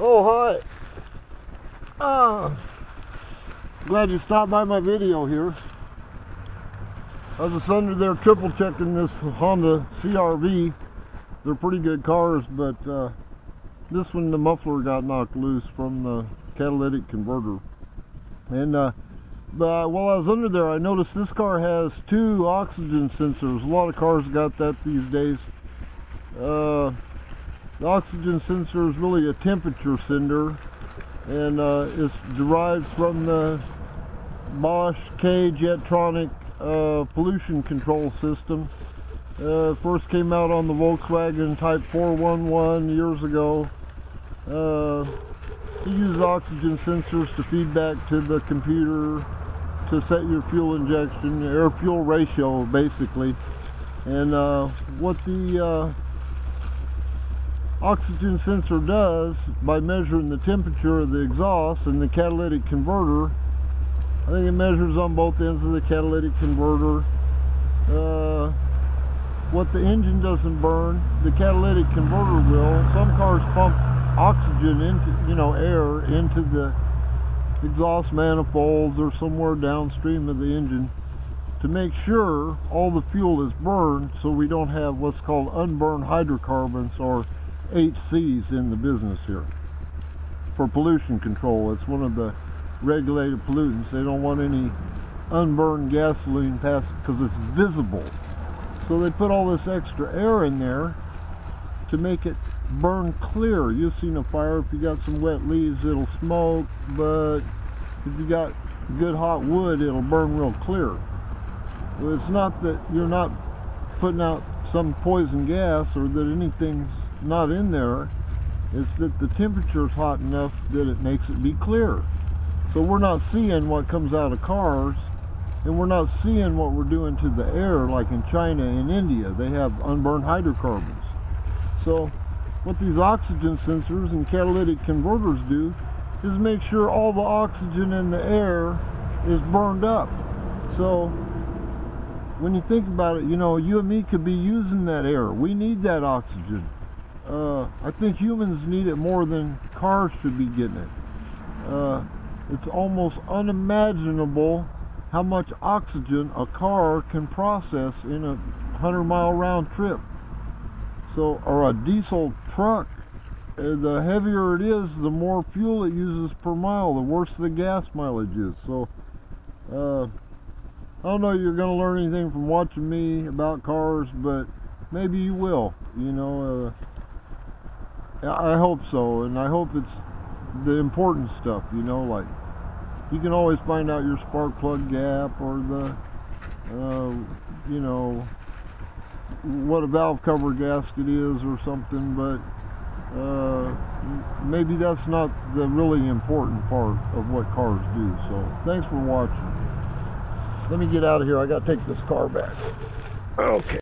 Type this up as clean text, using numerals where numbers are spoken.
Oh, hi. Glad you stopped by my video here. I was just under there triple checking this Honda CR-V. They're pretty good cars, but this one, the muffler got knocked loose from the catalytic converter. And but while I was under there, I noticed this car has 2 oxygen sensors. A lot of cars got that these days. The oxygen sensor is really a temperature sender, and it's derived from the Bosch K-Jetronic pollution control system. First came out on the Volkswagen Type 411 years ago. You use oxygen sensors to feed back to the computer to set your fuel injection, air-fuel ratio basically. And what the oxygen sensor does, by measuring the temperature of the exhaust and the catalytic converter, I think it measures on both ends of the catalytic converter. What the engine doesn't burn, the catalytic converter will. Some cars pump oxygen into, air into the exhaust manifolds or somewhere downstream of the engine to make sure all the fuel is burned, so we don't have what's called unburned hydrocarbons, or HCs, in the business here. For pollution control, it's one of the regulated pollutants. They don't want any unburned gasoline past, because it's visible. So they put all this extra air in there to make it burn clear. You've seen a fire, if you got some wet leaves, it'll smoke, but if you got good hot wood, it'll burn real clear. It's not that you're not putting out some poison gas or that anything's not in there. It's that the temperature is hot enough that it makes it be clear. So we're not seeing what comes out of cars, and we're not seeing what we're doing to the air, like in China and India. They have unburned hydrocarbons. So what these oxygen sensors and catalytic converters do is make sure all the oxygen in the air is burned up. So when you think about it, you and me could be using that air. We need that oxygen. I think humans need it more than cars should be getting it. It's almost unimaginable how much oxygen a car can process in a 100-mile round trip. So, or a diesel truck, the heavier it is, the more fuel it uses per mile, the worse the gas mileage is. So, I don't know if you're going to learn anything from watching me about cars, but maybe you will. I hope so, and I hope it's the important stuff, like you can always find out your spark plug gap, or the, what a valve cover gasket is or something, but maybe that's not the really important part of what cars do. So thanks for watching. Let me get out of here. I got to take this car back. Okay.